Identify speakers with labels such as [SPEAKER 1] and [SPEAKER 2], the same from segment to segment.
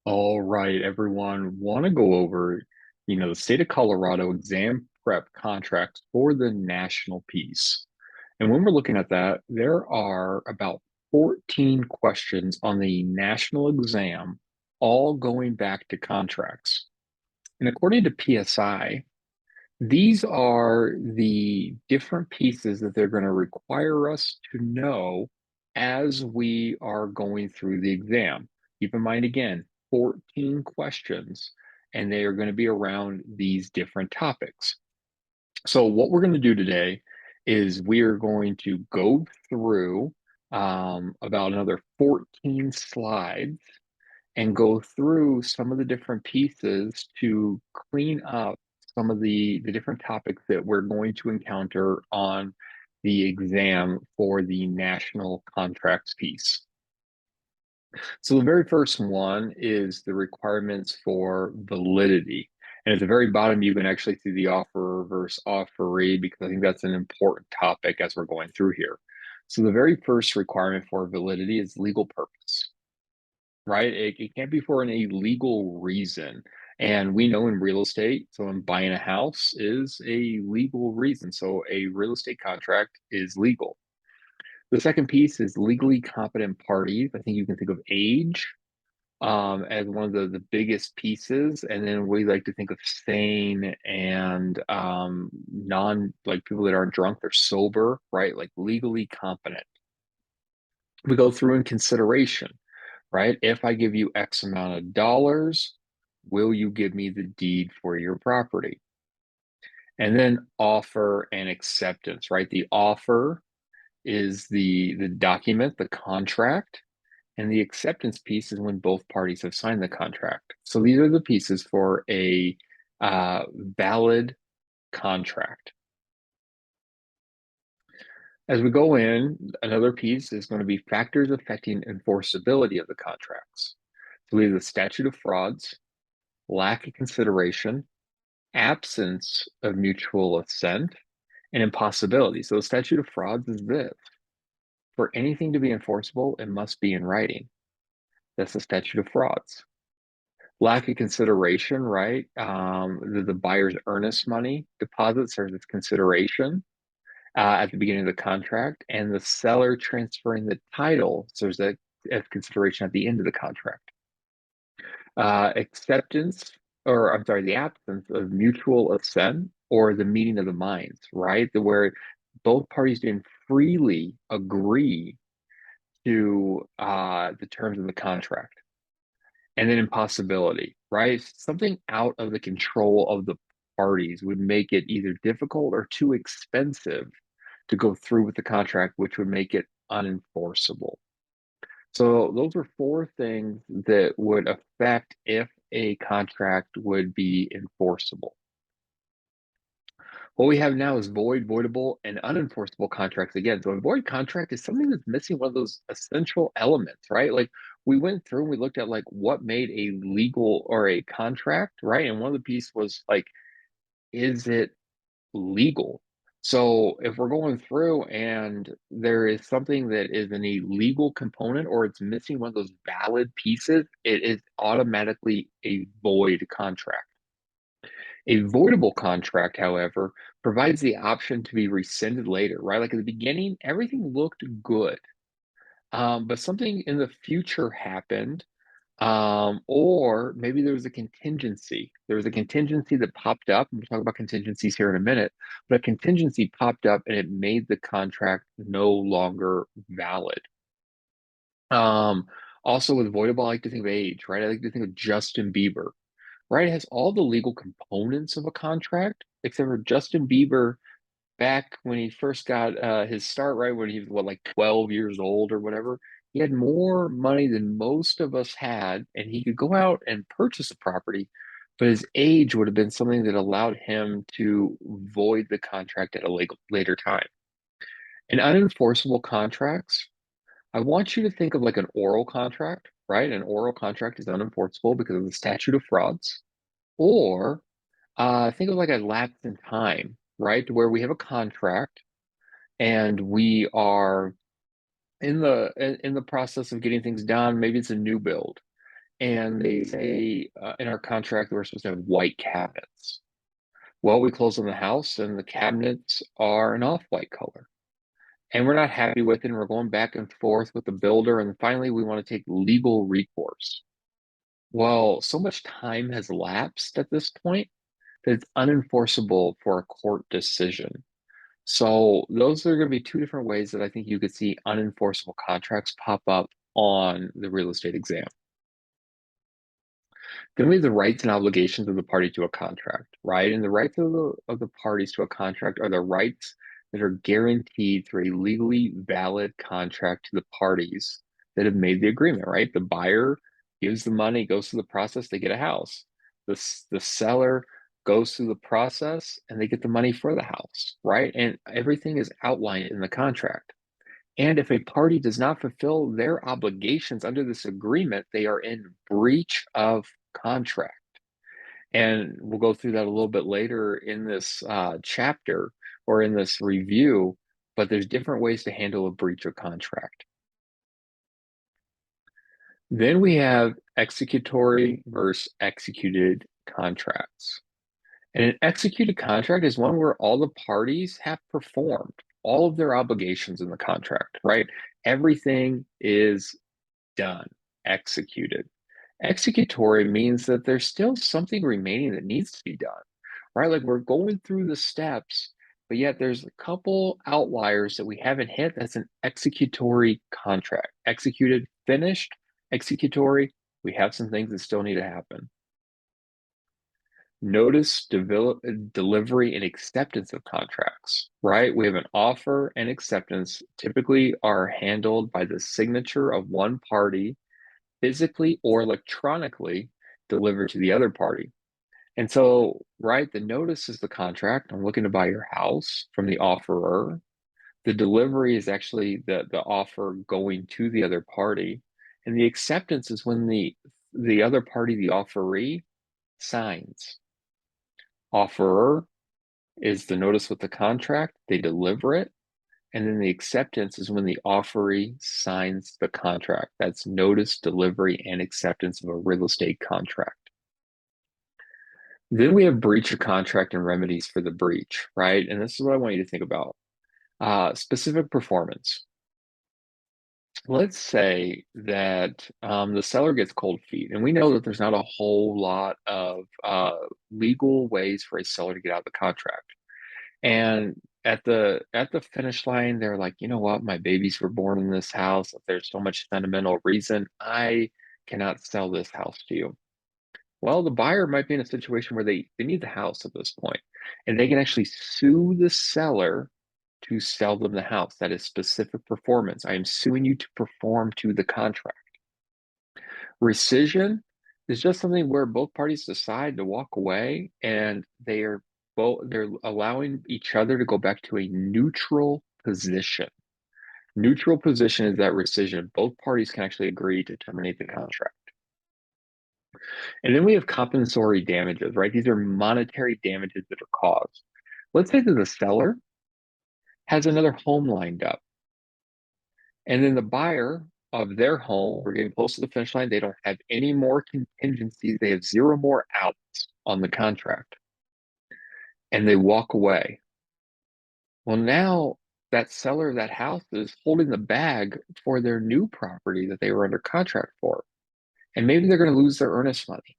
[SPEAKER 1] All right, everyone. Want to go over, the state of Colorado exam prep contracts for the national piece. And when we're looking at that, there are about 14 questions on the national exam, all going back to contracts. And according to PSI, these are the different pieces that they're going to require us to know as we are going through the exam. Keep in mind again, 14 questions, and they are going to be around these different topics. So, what we're going to do today is we are going to go through about another 14 slides and go through some of the different pieces to clean up some of the different topics that we're going to encounter on the exam for the national contracts piece. So the very first one is the requirements for validity. And at the very bottom, you can actually see the offer versus offeree because I think that's an important topic as we're going through here. So the very first requirement for validity is legal purpose, right? It can't be for an illegal reason. And we know in real estate, so in buying a house is a legal reason. So a real estate contract is legal. The second piece is legally competent parties. I think you can think of age as one of the biggest pieces. And then we like to think of sane and like people that aren't drunk, they're sober, right? Like legally competent. We go through in consideration, right? If I give you X amount of dollars, will you give me the deed for your property? And then offer and acceptance, right? The offer is the document, the contract, and the acceptance piece is when both parties have signed the contract. So these are the pieces for a valid contract. As we go in, another piece is going to be factors affecting enforceability of the contracts. So we have the statute of frauds, lack of consideration, absence of mutual assent, and impossibility. So the statute of frauds is this. For anything to be enforceable, it must be in writing. That's the statute of frauds. Lack of consideration, right? The buyer's earnest money deposit serves as consideration at the beginning of the contract, and the seller transferring the title serves as consideration at the end of the contract. Acceptance, or I'm sorry, the absence of mutual assent or the meeting of the minds, right? Where both parties didn't freely agree to the terms of the contract. And then impossibility, right? Something out of the control of the parties would make it either difficult or too expensive to go through with the contract, which would make it unenforceable. So those are four things that would affect if a contract would be enforceable. What we have now is void, voidable, and unenforceable contracts again. So a void contract is something that's missing one of those essential elements, right? Like we went through and we looked at like what made a legal or a contract, right? And one of the pieces was like, is it legal? So if we're going through and there is something that is an illegal component or it's missing one of those valid pieces, it is automatically a void contract. A voidable contract, however, provides the option to be rescinded later, right? Like at the beginning, everything looked good, but something in the future happened, or maybe there was a contingency. There was a contingency that popped up. And we'll talk about contingencies here in a minute, but a contingency popped up and it made the contract no longer valid. Um, Also with voidable, I like to think of age, right? I like to think of Justin Bieber, right? It has all the legal components of a contract, except for Justin Bieber back when he first got his start, right? When he was what, like 12 years old or whatever. He had more money than most of us had, and he could go out and purchase a property, but his age would have been something that allowed him to void the contract at a later time. In unenforceable contracts, I want you to think of like an oral contract, right? An oral contract is unenforceable because of the statute of frauds. Or think of like a lapse in time, right? Where we have a contract and we are in the process of getting things done. Maybe it's a new build, and they say in our contract that we're supposed to have white cabinets. Well, we close on the house and the cabinets are an off-white color. And we're not happy with it, and we're going back and forth with the builder, and finally we want to take legal recourse. Well, so much time has lapsed at this point that it's unenforceable for a court decision. So those are going to be two different ways that I think you could see unenforceable contracts pop up on the real estate exam. Then we have the rights and obligations of the party to a contract, right? And the rights of the parties to a contract are the rights that are guaranteed through a legally valid contract to the parties that have made the agreement, right? The buyer gives the money, goes through the process, they get a house. The seller goes through the process and they get the money for the house, right? And everything is outlined in the contract. And if a party does not fulfill their obligations under this agreement, they are in breach of contract. And we'll go through that a little bit later in this chapter or in this review, but there's different ways to handle a breach of contract. Then we have executory versus executed contracts. And an executed contract is one where all the parties have performed all of their obligations in the contract, right? Everything is done, executed. Executory means that there's still something remaining that needs to be done, right? Like we're going through the steps, but yet there's a couple outliers that we haven't hit. That's an executory contract. Executed, finished, executory, we have some things that still need to happen. Notice, delivery, and acceptance of contracts, right? We have an offer and acceptance typically are handled by the signature of one party physically or electronically delivered to the other party. And so, right, the notice is the contract. I'm looking to buy your house from the offerer. The delivery is actually the offer going to the other party. And the acceptance is when the other party, the offeree, signs. Offerer is the notice with the contract, they deliver it. And then the acceptance is when the offeree signs the contract. That's notice, delivery, and acceptance of a real estate contract. Then we have breach of contract and remedies for the breach, right? And this is what I want you to think about. Specific performance. Let's say that the seller gets cold feet, and we know that there's not a whole lot of legal ways for a seller to get out of the contract. And at the finish line, they're like, you know what? My babies were born in this house. If there's so much sentimental reason, I cannot sell this house to you. Well, the buyer might be in a situation where they need the house at this point, and they can actually sue the seller to sell them the house. That is specific performance. I am suing you to perform to the contract. Rescission is just something where both parties decide to walk away and they're allowing each other to go back to a neutral position. Neutral position is that rescission. Both parties can actually agree to terminate the contract. And then we have compensatory damages, right? These are monetary damages that are caused. Let's say that the seller has another home lined up, and then the buyer of their home, we're getting close to the finish line, they don't have any more contingencies, they have zero more outs on the contract, and they walk away. Well, now that seller of that house is holding the bag for their new property that they were under contract for. And maybe they're going to lose their earnest money.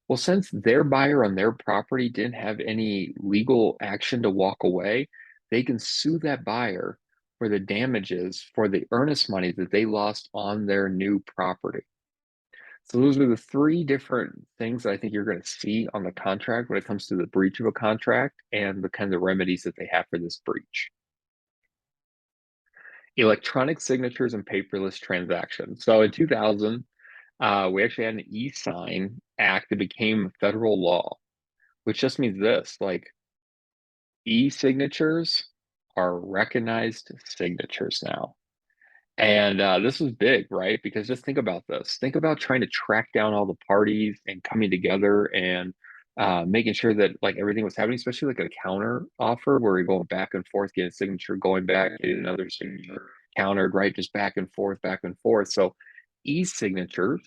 [SPEAKER 1] Well, since their buyer on their property didn't have any legal action to walk away, they can sue that buyer for the damages for the earnest money that they lost on their new property. So those are the three different things that I think you're going to see on the contract when it comes to the breach of a contract and the kind of remedies that they have for this breach. Electronic signatures and paperless transactions. So in 2000, we actually had an e-sign act that became federal law, which just means this, like e-signatures are recognized signatures now. And this was big, right? Because just think about this. Think about trying to track down all the parties and coming together and making sure that like everything was happening, especially like a counter offer where you're going back and forth, getting a signature, going back, getting another signature countered, right? Just back and forth, back and forth. So e-signatures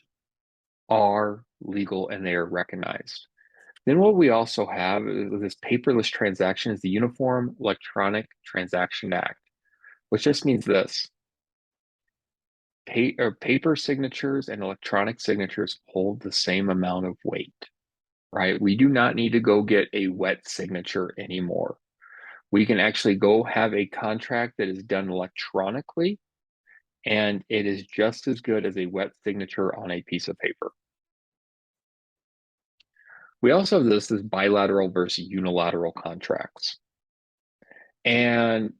[SPEAKER 1] are legal and they are recognized. Then what we also have is this paperless transaction is the Uniform Electronic Transaction Act, which just means this. Paper signatures and electronic signatures hold the same amount of weight, right? We do not need to go get a wet signature anymore. We can actually go have a contract that is done electronically, and it is just as good as a wet signature on a piece of paper. We also have this bilateral versus unilateral contracts. And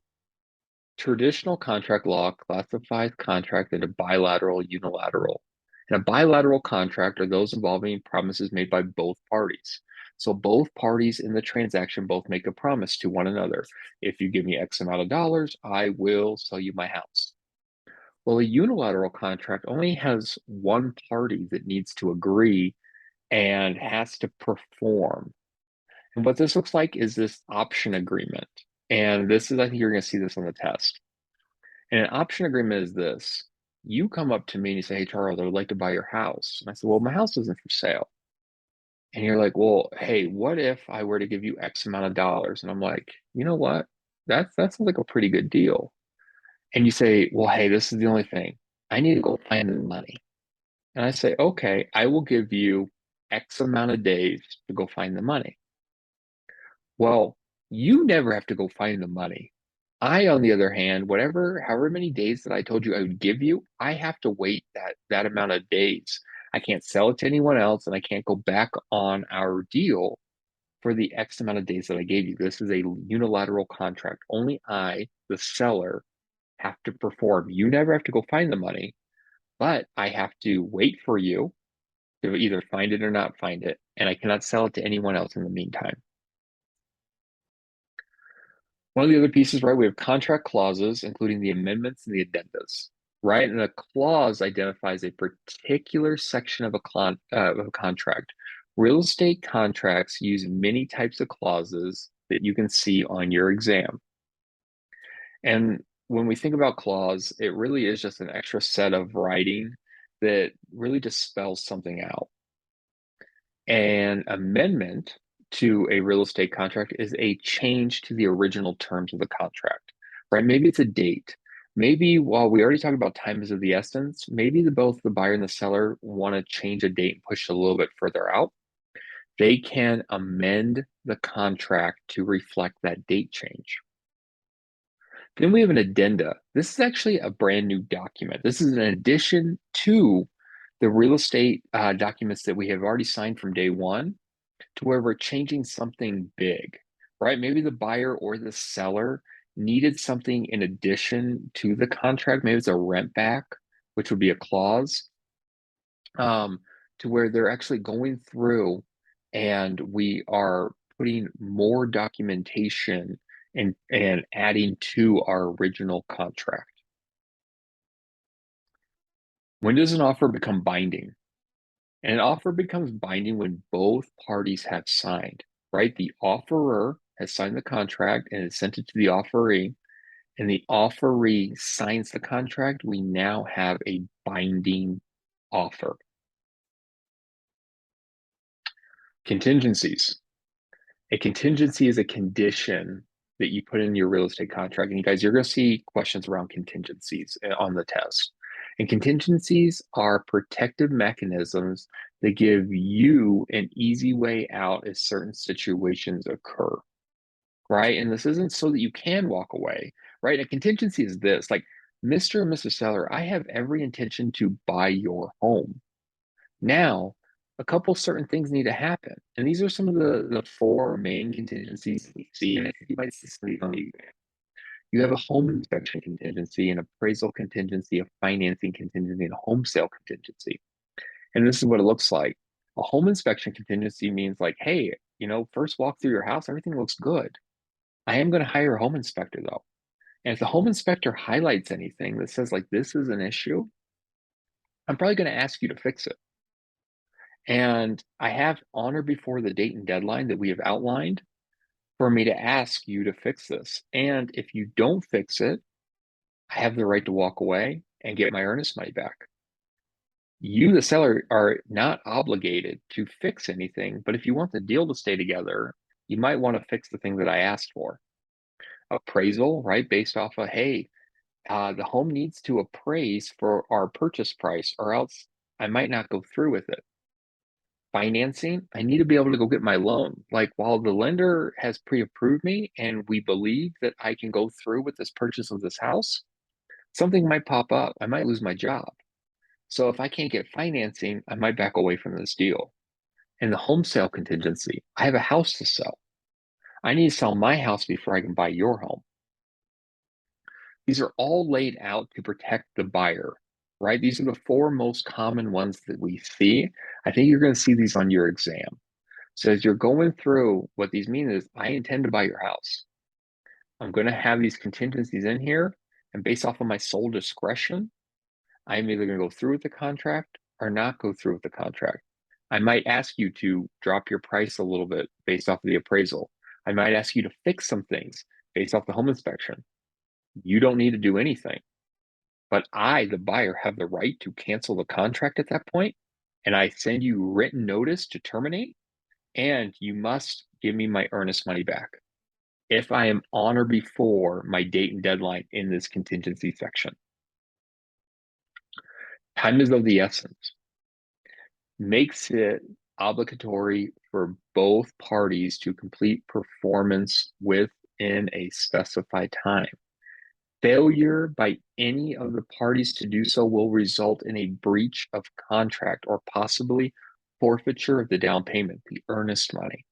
[SPEAKER 1] traditional contract law classifies contract into bilateral, unilateral. And a bilateral contract are those involving promises made by both parties. So both parties in the transaction both make a promise to one another. If you give me X amount of dollars, I will sell you my house. Well, a unilateral contract only has one party that needs to agree and has to perform. And what this looks like is this option agreement. And this is, I think you're going to see this on the test. And an option agreement is this. You come up to me and you say, hey, Charles, I would like to buy your house. And I said, well, my house isn't for sale. And you're like, well, hey, what if I were to give you X amount of dollars? And I'm like, you know what? That sounds like a pretty good deal. And you say, well, hey, this is the only thing. I need to go find the money. And I say, okay, I will give you X amount of days to go find the money. Well, you never have to go find the money. I, on the other hand, however many days that I told you I would give you, I have to wait that amount of days. I can't sell it to anyone else, and I can't go back on our deal for the X amount of days that I gave you. This is a unilateral contract. Only I, the seller, have to perform. You never have to go find the money, but I have to wait for you to either find it or not find it, and I cannot sell it to anyone else in the meantime. One of the other pieces, right, we have contract clauses, including the amendments and the addendas, right? And a clause identifies a particular section of a contract. Real estate contracts use many types of clauses that you can see on your exam. And when we think about clause, it really is just an extra set of writing that really just spells something out. An amendment to a real estate contract is a change to the original terms of the contract, right? Maybe it's a date. Maybe while we already talked about time is of the essence, maybe both the buyer and the seller want to change a date and push it a little bit further out. They can amend the contract to reflect that date change. Then we have an addenda. This is actually a brand new document. This is an addition to the real estate documents that we have already signed from day one, to where we're changing something big, right? Maybe the buyer or the seller needed something in addition to the contract. Maybe it's a rent back, which would be a clause, to where they're actually going through and we are putting more documentation and adding to our original contract. When does an offer become binding? And an offer becomes binding when both parties have signed, right? The offerer has signed the contract and has sent it to the offeree, and the offeree signs the contract. We now have a binding offer. Contingencies. A contingency is a condition that you put in your real estate contract. And you guys, you're going to see questions around contingencies on the test. And contingencies are protective mechanisms that give you an easy way out as certain situations occur, right? And this isn't so that you can walk away, right? A contingency is this, like, Mr. and Mrs. Seller, I have every intention to buy your home. Now, a couple certain things need to happen. And these are some of the four main contingencies we see. And I think you might see some on the exam. You have a home inspection contingency, an appraisal contingency, a financing contingency, and a home sale contingency. And this is what it looks like. A home inspection contingency means like, hey, first walk through your house, everything looks good. I am going to hire a home inspector though. And if the home inspector highlights anything that says like this is an issue, I'm probably going to ask you to fix it. And I have honor before the date and deadline that we have outlined for me to ask you to fix this. And if you don't fix it, I have the right to walk away and get my earnest money back. You, the seller, are not obligated to fix anything, but if you want the deal to stay together, you might want to fix the thing that I asked for. Appraisal, right? Based off of, hey, the home needs to appraise for our purchase price, or else I might not go through with it. Financing, I need to be able to go get my loan. Like, while the lender has pre-approved me and we believe that I can go through with this purchase of this house, something might pop up. I might lose my job. So if I can't get financing, I might back away from this deal. And the home sale contingency, I have a house to sell. I need to sell my house before I can buy your home. These are all laid out to protect the buyer, right? These are the four most common ones that we see. I think you're going to see these on your exam. So as you're going through, what these mean is, I intend to buy your house. I'm going to have these contingencies in here, and based off of my sole discretion, I'm either going to go through with the contract or not go through with the contract. I might ask you to drop your price a little bit based off of the appraisal. I might ask you to fix some things based off the home inspection. You don't need to do anything, but I, the buyer, have the right to cancel the contract at that point, and I send you written notice to terminate, and you must give me my earnest money back if I am on or before my date and deadline in this contingency section. Time is of the essence. Makes it obligatory for both parties to complete performance within a specified time. Failure by any of the parties to do so will result in a breach of contract or possibly forfeiture of the down payment, the earnest money,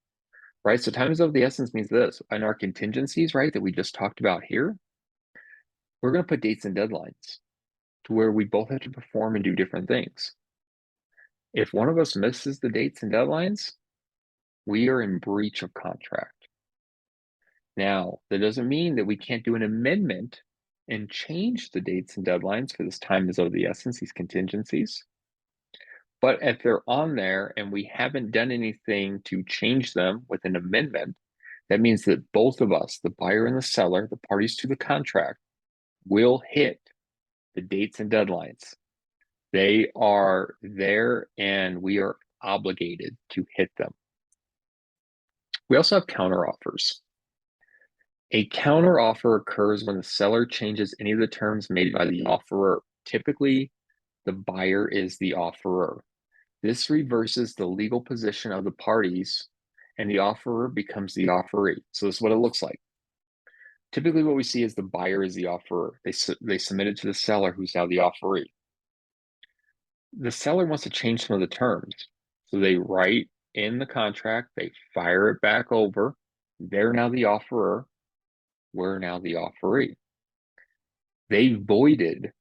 [SPEAKER 1] right? So time is of the essence means this. In our contingencies, right, that we just talked about here, we're going to put dates and deadlines to where we both have to perform and do different things. If one of us misses the dates and deadlines, we are in breach of contract. Now, that doesn't mean that we can't do an amendment and change the dates and deadlines, because time is of the essence, these contingencies. But if they're on there and we haven't done anything to change them with an amendment, that means that both of us, the buyer and the seller, the parties to the contract, will hit the dates and deadlines. They are there and we are obligated to hit them. We also have counteroffers. A counteroffer occurs when the seller changes any of the terms made by the offerer. Typically, the buyer is the offerer. This reverses the legal position of the parties, and the offerer becomes the offeree. So this is what it looks like. Typically, what we see is the buyer is the offerer. They submit it to the seller, who's now the offeree. The seller wants to change some of the terms. So they write in the contract, they fire it back over. They're now the offerer. We're now the offeree. They voided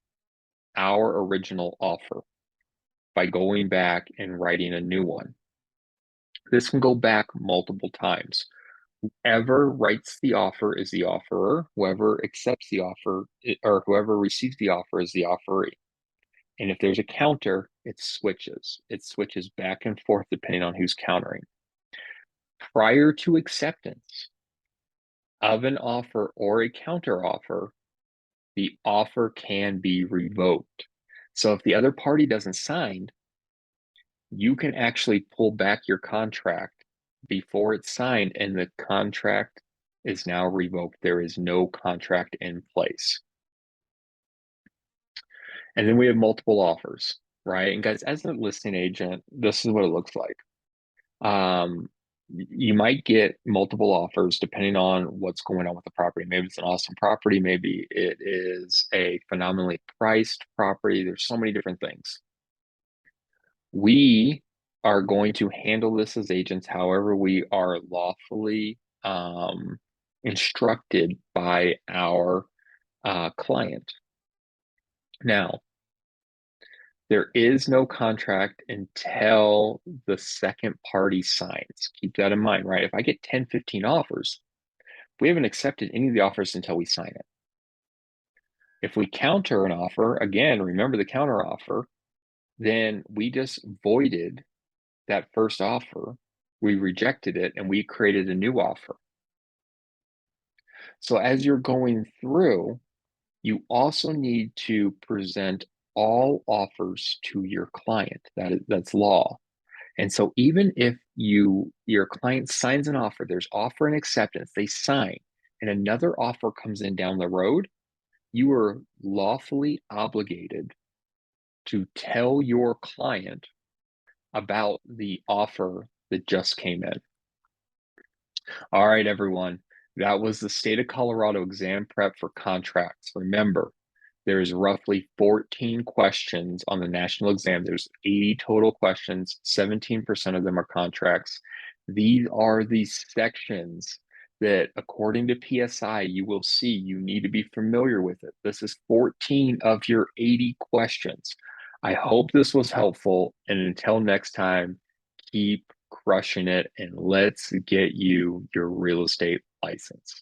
[SPEAKER 1] our original offer by going back and writing a new one. This can go back multiple times. Whoever writes the offer is the offerer. Whoever accepts the offer, or whoever receives the offer, is the offeree. And if there's a counter, it switches. It switches back and forth depending on who's countering. Prior to acceptance of an offer or a counter offer, the offer can be revoked. So if the other party doesn't sign, you can actually pull back your contract before it's signed, and the contract is now revoked. There is no contract in place. And then we have multiple offers, right? And guys, as a listing agent, this is what it looks like. You might get multiple offers depending on what's going on with the property. Maybe it's an awesome property. Maybe it is a phenomenally priced property. There's so many different things. We are going to handle this as agents however we are lawfully instructed by our client. Now, there is no contract until the second party signs. Keep that in mind, right? If I get 10, 15 offers, we haven't accepted any of the offers until we sign it. If we counter an offer, again, remember the counter offer, then we just voided that first offer. We rejected it and we created a new offer. So as you're going through, you also need to present all offers to your client. That's law. And so even if your client signs an offer, there's offer and acceptance, they sign, and another offer comes in down the road, you are lawfully obligated to tell your client about the offer that just came in. All right, everyone. That was the state of Colorado exam prep for contracts. Remember, there's roughly 14 questions on the national exam. There's 80 total questions. 17% of them are contracts. These are the sections that, according to PSI, you will see you need to be familiar with it. This is 14 of your 80 questions. I hope this was helpful. And until next time, keep crushing it and let's get you your real estate license.